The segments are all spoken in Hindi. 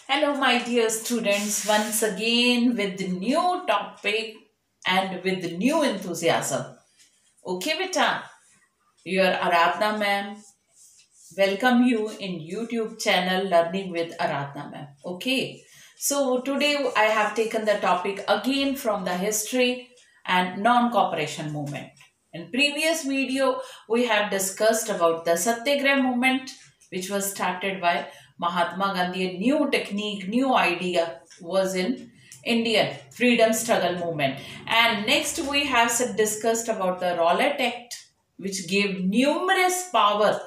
Hello, my dear students, once again with the new topic and with the new enthusiasm. Okay, beta, your Aradhna ma'am welcome you in YouTube channel Learning with Aradhna ma'am. Okay, so today I have taken the topic again from the history and non-cooperation movement. In previous video, we have discussed about the Satyagraha movement, which was started by Mahatma Gandhi. A new technique, new idea was in Indian freedom struggle movement. And next we have discussed about the Rowlatt Act, which gave numerous power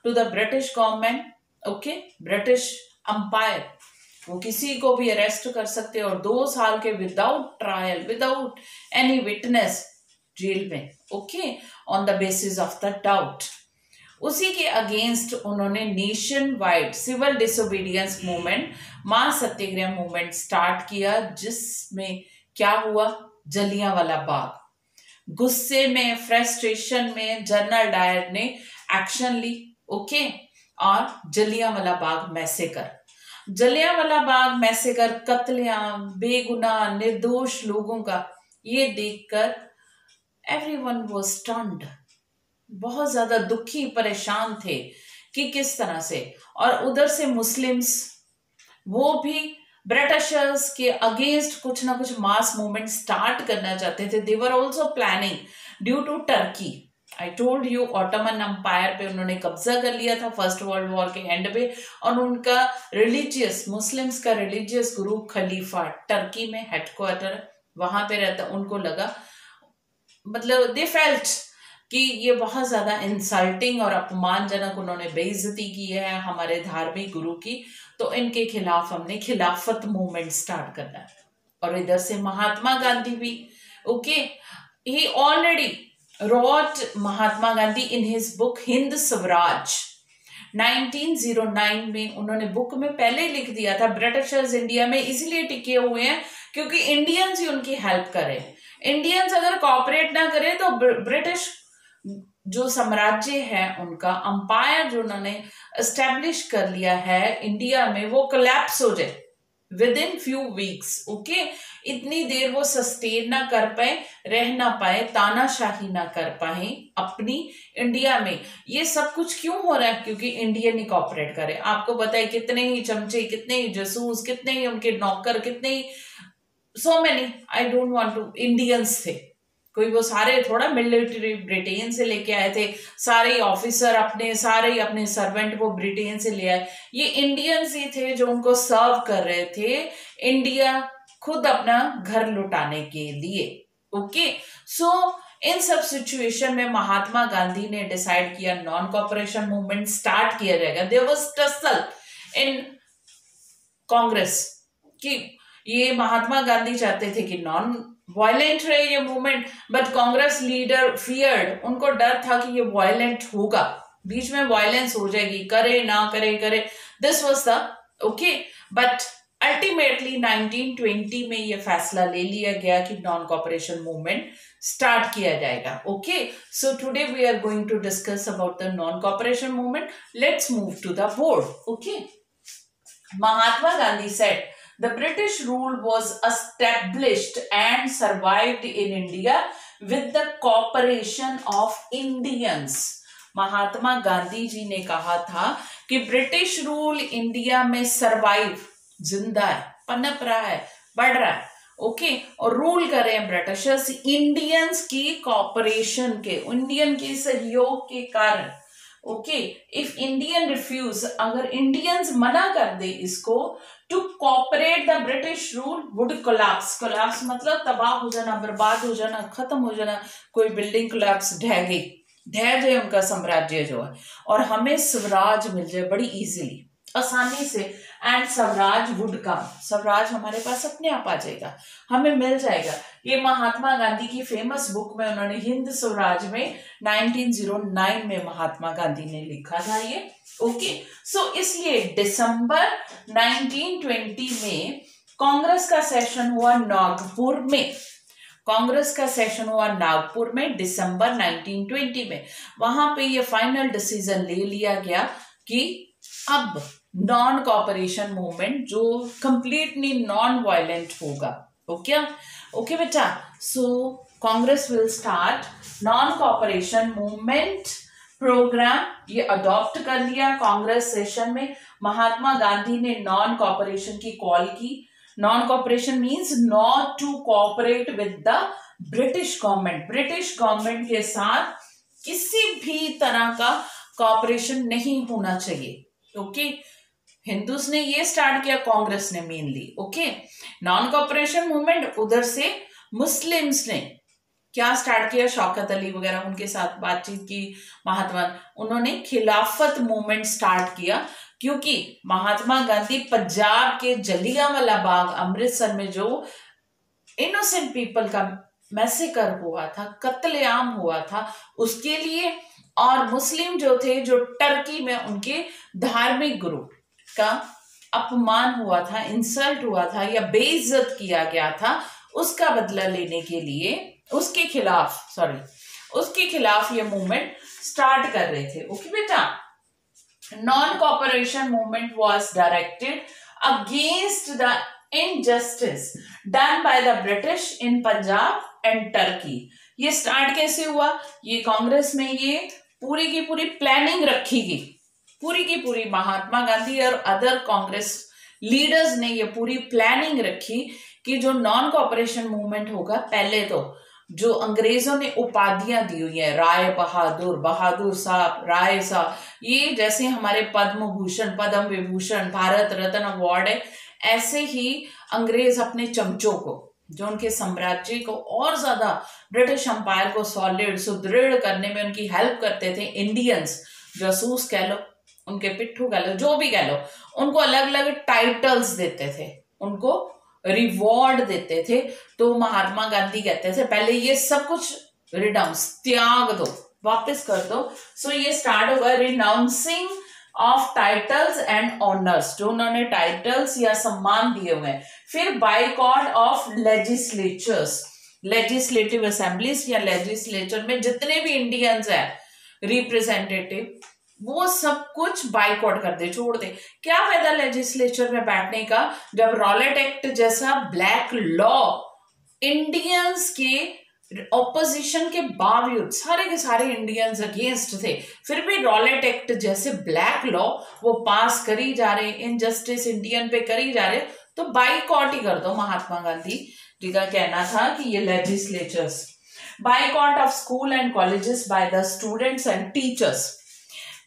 to the British government. Okay, British Empire, वो किसी को भी अरेस्ट कर सकते हैं और 2 साल के without trial, without any witness jail में, okay, on the basis of the doubt. उसी के अगेंस्ट उन्होंने nationwide civil disobedience movement, महासत्याग्रह मूवमेंट स्टार्ट किया, जिसमें क्या हुआ, जलियांवाला बाग। गुस्से में, फ्रस्ट्रेशन में जनरल डायर ने एक्शन ली, ओके, और जलियांवाला बाग मैसेकर, जलियांवाला बाग मैसेकर, कत्लेआम, बेगुनाह निर्दोष लोगों का, ये देखकर एवरीवन वाज स्टन्ड, बहुत ज्यादा दुखी परेशान थे कि किस तरह से। और उधर से मुस्लिम्स, वो भी ब्रिटिशर्स के अगेंस्ट कुछ ना कुछ मास मूवमेंट स्टार्ट करना चाहते थे। They were also planning due to Turkey. I told you, Ottoman Empire पे उन्होंने कब्जा कर लिया था फर्स्ट वर्ल्ड वॉर के एंड पे, और उनका रिलीजियस, मुस्लिम्स का रिलीजियस ग्रुप खलीफा टर्की में हेडक्वार्टर वहां पे रहता। उनको लगा, मतलब दे फेल्ट कि ये बहुत ज्यादा इंसल्टिंग और अपमानजनक उन्होंने बेइज्जती की है हमारे धार्मिक गुरु की, तो इनके खिलाफ हमने खिलाफत मूवमेंट स्टार्ट करना है। और इधर से महात्मा गांधी भी, okay, he already wrote Mahatma Gandhi in his book Hind Swaraj 1909 में। उन्होंने बुक में पहले लिख दिया था ब्रिटिशर्स इंडिया में इसलिए टिके हुए हैं क्योंकि इंडियंस ही उनकी हेल्प करें। इंडियंस अगर कॉपरेट ना करें तो ब्रिटिश जो साम्राज्य है, उनका अंपायर जो उन्होंने एस्टेब्लिश कर लिया है इंडिया में, वो कोलैप्स हो जाए with in few weeks. Okay, इतनी देर वो सस्टेन ना कर पाए, रह ना पाए, तानाशाही ना कर पाए अपनी इंडिया में। ये सब कुछ क्यों हो रहा है? क्योंकि इंडियन ही कॉपरेट करे। आपको पता है कितने ही चमचे, कितने ही जासूस, कितने ही उनके नौकर, कितने ही so many, I don't want to, Indians थे। कोई वो सारे थोड़ा मिलिट्री ब्रिटेन से लेके आए थे, सारे ऑफिसर अपने, सारे अपने सर्वेंट वो ब्रिटेन से ले आए। ये इंडियंस ही थे जो उनको सर्व कर रहे थे, इंडिया खुद अपना घर लुटाने के लिए। ओके, सो इन सब सिचुएशन में महात्मा गांधी ने डिसाइड किया नॉन कॉपरेशन मूवमेंट स्टार्ट किया जाएगा। देयर वाज टसल इन कांग्रेस कि ये महात्मा गांधी चाहते थे कि नॉन वायलेंट रहे ये movement, but Congress leader feared, उनको डर था कि ये वायलेंट होगा, बीच में वायलेंस हो जाएगी, करे ना करे, करे, this was the okay. But ultimately 1920 में ये फैसला ले लिया गया कि नॉन कॉपरेशन मूवमेंट स्टार्ट किया जाएगा। Okay, so today we are going to discuss about the non cooperation movement. Let's move to the board. Okay, Mahatma Gandhi said the British rule was established and survived in India with the cooperation of Indians. Mahatma Gandhi ji ने कहा था कि ब्रिटिश रूल इंडिया में सरवाइव, जिंदा है, पनप रहा है, बढ़ रहा है, ओके, और रूल कर रहे हैं ब्रिटिशर्स इंडियंस की कॉपरेशन के, इंडियन के सहयोग के कारण। ओके, इफ इंडियन रिफ्यूज, अगर इंडियंस मना कर दे इसको, to cooperate the British rule would collapse. Collapse मतलब तबाह हो जाना, बर्बाद हो जाना, खत्म हो जाना। कोई बिल्डिंग कोलैप्स, ढह गई, ढह जाए उनका साम्राज्य जो है, और हमें स्वराज मिल जाए बड़ी इजीली, आसानी से, and Swaraj would come, Swaraj हमारे पास अपने आप आ जाएगा, हमें मिल जाएगा। ये महात्मा गांधी की फेमस बुक में उन्होंने हिंद स्वराज में 1909 में महात्मा गांधी ने लिखा था ये। ओके, सो इसलिए दिसंबर 1920 में कांग्रेस का सेशन हुआ नागपुर में, कांग्रेस का सेशन हुआ नागपुर में दिसंबर 1920 में। वहां पे ये फाइनल डिसीजन ले लिया गया कि अब नॉन कॉपरेशन मूवमेंट जो कंप्लीटली नॉन वायलेंट होगा। ओके ओके बेटा, so Congress will start non cooperation movement programme, ये अडॉप्ट कर लिया कांग्रेस सेशन में। महात्मा गांधी ने नॉन कॉपरेशन की कॉल की। Non cooperation means not to cooperate with the British government, British government के साथ किसी भी तरह का कॉपरेशन नहीं होना चाहिए। ओके, हिंदूस ने ये स्टार्ट किया, कांग्रेस ने mainly. Okay, non cooperation movement, उधर से मुस्लिम्स ने क्या स्टार्ट किया, शौकत अली वगैरह उनके साथ बातचीत की, महात्मा, उन्होंने खिलाफत मूवमेंट स्टार्ट किया। क्योंकि महात्मा गांधी पंजाब के जलियांवाला बाग अमृतसर में जो इनोसेंट पीपल का मैसेकर हुआ था, कत्लेआम हुआ था, उसके लिए, और मुस्लिम जो थे जो टर्की में उनके धार्मिक गुरु का अपमान हुआ था, इंसल्ट हुआ था या बेइज्जत किया गया था, उसका बदला लेने के लिए उसके खिलाफ ये मूवमेंट स्टार्ट कर रहे थे। ओके बेटा, non cooperation movement was directed against the injustice done by the British in Punjab and Turkey. ये स्टार्ट कैसे हुआ, ये कांग्रेस में ये पूरी की पूरी प्लानिंग रखी गई, पूरी की पूरी महात्मा गांधी और अदर कांग्रेस लीडर्स ने ये पूरी प्लानिंग रखी कि जो नॉन कॉपरेशन मूवमेंट होगा, पहले तो जो अंग्रेजों ने उपाधियां दी हुई है, राय बहादुर, बहादुर साहब, राय साहब, ये जैसे हमारे पद्म भूषण, पद्म विभूषण, भारत रत्न अवार्ड है, ऐसे ही अंग्रेज अपने चमचों को, जो उनके साम्राज्य को और ज्यादा ब्रिटिश अंपायर को सॉलिड सुदृढ़ करने में उनकी हेल्प करते थे, इंडियंस, जासूस कह लो, उनके पिट्ठू कह लो, जो भी कह लो, उनको अलग अलग टाइटल्स देते थे, उनको रिवॉर्ड देते थे। तो महात्मा गांधी कहते थे पहले ये सब कुछ रिनाउंस, त्याग दो, वापस कर दो। सो ये स्टार्ट होगा renouncing of titles and honours, जो उन्होंने टाइटल्स या सम्मान दिए हुए हैं। फिर boycott of legislatures, legislative assemblies या लेजिस्लेचर में जितने भी इंडियंस है रिप्रेजेंटेटिव, वो सब कुछ बाइकआउट कर दे, छोड़ दे। क्या फायदा लेजिस्लेचर में बैठने का जब रॉलेट एक्ट जैसा ब्लैक लॉ इंडियंस के ऑपोजिशन के बावजूद, सारे के सारे इंडियंस अगेंस्ट थे, फिर भी रॉलेट एक्ट जैसे ब्लैक लॉ वो पास करी जा रहे, इनजस्टिस इंडियन पे करी जा रहे, तो बाइकआउट ही कर दो। महात्मा गांधी जी का कहना था कि ये legislatures, boycott of school and colleges by the students and teachers,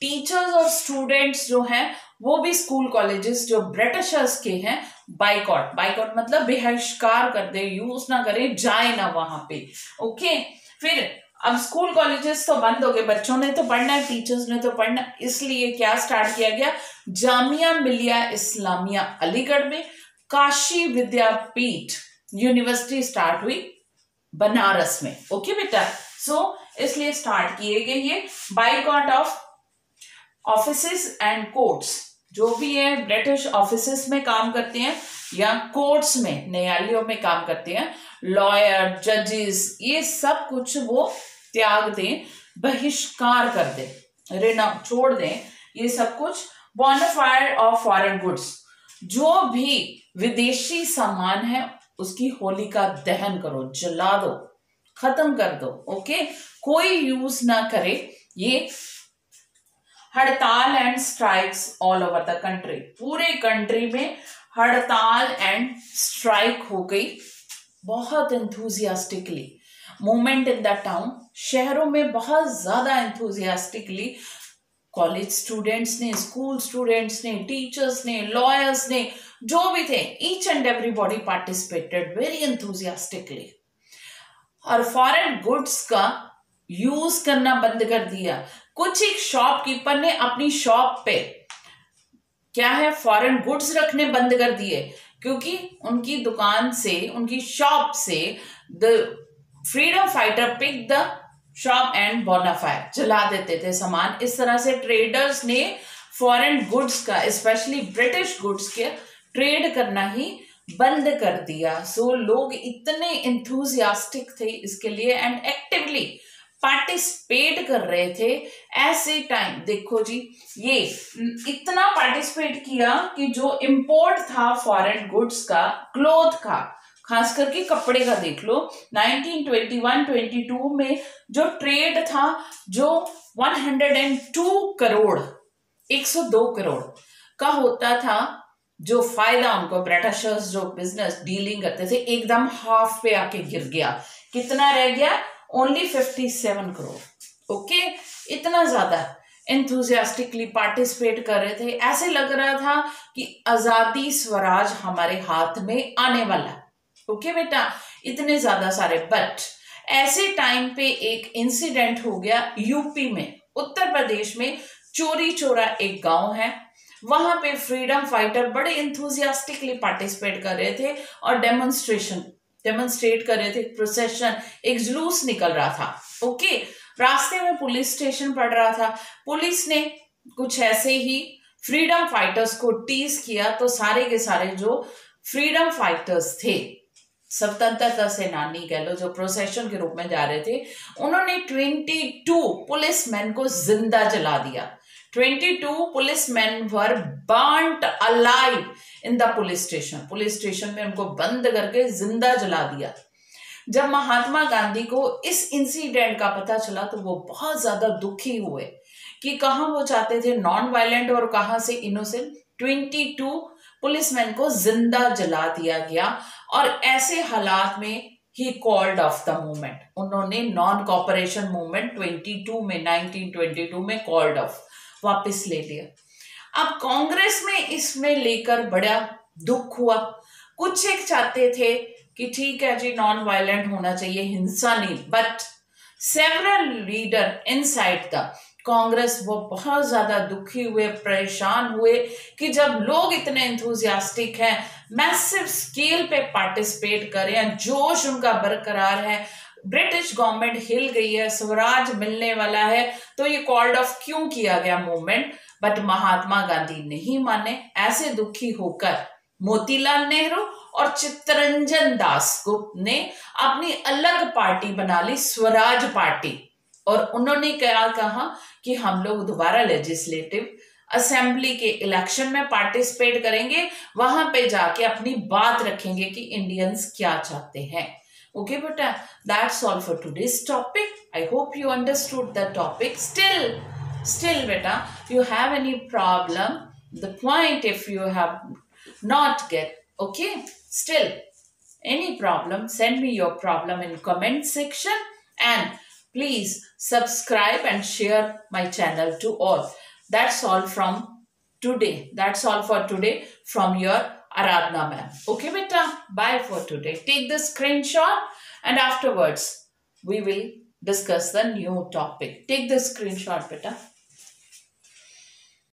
teachers और स्टूडेंट्स जो हैं वो भी स्कूल कॉलेजेस जो ब्रिटिशर्स के हैं, बाइकॉट, बाइकॉट मतलब बहिष्कार कर दे, यूज ना करें, जाए ना वहां पे। ओके, फिर अब स्कूल कॉलेजेस तो बंद हो गए, बच्चों ने तो पढ़ना है, टीचर्स ने तो पढ़ना, इसलिए क्या स्टार्ट किया गया, जामिया मिलिया इस्लामिया अलीगढ़ में, काशी विद्यापीठ यूनिवर्सिटी स्टार्ट हुई बनारस में। ओके बेटा, सो इसलिए स्टार्ट किए गए ये boycott of offices and courts, जो भी है ब्रिटिश ऑफिसेस में काम करते हैं या कोर्ट्स में, न्यायालयों में काम करते हैं, लॉयर, जजेस, ये सब कुछ वो त्याग दें, बहिष्कार कर दें, रिना छोड़ दें, ये सब कुछ। बोनाफाइड ऑफ फॉरेन गुड्स, जो भी विदेशी सामान है उसकी होलिका दहन करो, जला दो, खत्म कर दो। ओके, कोई यूज ना करे। ये हड़ताल and strikes all over the country, पूरे कंट्री में हड़ताल एंड स्ट्राइक हो गई, बहुत enthusiastically. Movement in the town, शहरों में बहुत ज्यादा एंथुजियास्टिकली कॉलेज स्टूडेंट्स ने, स्कूल स्टूडेंट्स ने, टीचर्स ने, लॉयर्स ने, जो भी थे, each and everybody participated very enthusiastically. और फॉरेन गुड्स का यूज करना बंद कर दिया। कुछ एक शॉपकीपर ने अपनी शॉप पे क्या है, फॉरेन गुड्स रखने बंद कर दिए, क्योंकि उनकी दुकान से, उनकी शॉप से the freedom fighter pick the shop and bonfire, जला देते थे सामान। इस तरह से ट्रेडर्स ने फॉरेन गुड्स का, स्पेशली ब्रिटिश गुड्स के ट्रेड करना ही बंद कर दिया। सो लोग इतने इंथुजियास्टिक थे इसके लिए एंड एक्टिवली पार्टिसिपेट कर रहे थे। ऐसे टाइम देखो जी, ये इतना पार्टिसिपेट किया कि जो इंपोर्ट था फॉरेन गुड्स का, क्लोथ का, खास करके कपड़े का देख लो, 1921-22 में जो ट्रेड था, जो 102 करोड़ 102 करोड़ का होता था, जो फायदा उनको ब्रिटिशर्स जो बिजनेस डीलिंग करते थे, एकदम हाफ पे आके गिर गया। कितना रह गया? ओनली 57 करोड़। ओके, इतना ज्यादा एंथुजियास्टिकली पार्टिसिपेट कर रहे थे। ऐसे लग रहा था कि आजादी स्वराज हमारे हाथ में आने वाला है। ओके बेटा, इतने ज्यादा सारे। बट ऐसे टाइम पे एक इंसिडेंट हो गया यूपी में, उत्तर प्रदेश में। चोरी चोरा एक गांव है, वहां पे फ्रीडम फाइटर बड़े इंथुजियास्टिकली पार्टिसिपेट कर रहे थे और डेमोन्स्ट्रेट कर रहे थे। प्रोसेशन, एक जुलूस निकल रहा था। ओके, रास्ते में पुलिस स्टेशन पड़ रहा था। पुलिस ने कुछ ऐसे ही फ्रीडम फाइटर्स को टीज किया, तो सारे के सारे जो फ्रीडम फाइटर्स थे, स्वतंत्रता सेनानी कह लो, जो प्रोसेशन के रूप में जा रहे थे, उन्होंने 22 पुलिसमैन को जिंदा जला दिया। 22 policeman were burned alive in the police station. Police station में उनको बंद करके जिंदा जला दिया। जब महात्मा गांधी को इस इंसिडेंट का पता चला तो वो बहुत ज्यादा दुखी हुए कि कहां वो चाहते थे नॉन वायलेंट और कहां से इनोसेंट। 22 पुलिसमैन को जिंदा जला दिया गया और ऐसे हालात में he called off the movement. उन्होंने नॉन कॉपरेशन मूवमेंट 1922 में कॉल्ड ऑफ वापस ले लिया। अब कांग्रेस में इसमें लेकर बड़ा दुख हुआ। कुछ एक चाहते थे कि ठीक है जी, नॉन वायलेंट होना चाहिए, हिंसा नहीं। But several leader inside the Congress वो बहुत ज्यादा दुखी हुए, परेशान हुए कि जब लोग इतने एंथुजियास्टिक हैं, मैसिव स्केल पे पार्टिसिपेट कर रहे हैं, जोश उनका बरकरार है, ब्रिटिश गवर्नमेंट हिल गई है, स्वराज मिलने वाला है, तो ये कॉल्ड ऑफ क्यों किया गया मूवमेंट। बट महात्मा गांधी नहीं माने। ऐसे दुखी होकर मोतीलाल नेहरू और चित्तरंजन दास गुप्त ने अपनी अलग पार्टी बना ली, स्वराज पार्टी। और उन्होंने क्या कहा कि हम लोग दोबारा लेजिस्लेटिव असेंबली के इलेक्शन में पार्टिसिपेट करेंगे, वहां पे जाके अपनी बात रखेंगे कि इंडियंस क्या चाहते हैं। Okay, but that's all for today's topic. I hope you understood the topic. Still, beta, you have any problem? The point, if you have not get, okay, still, any problem, send me your problem in comment section, and please subscribe and share my channel to all. That's all from today. That's all for today from your Aradhna ma'am. Okay, beta, bye for today. Take the screenshot and afterwards we will discuss the new topic. Take the screenshot, beta.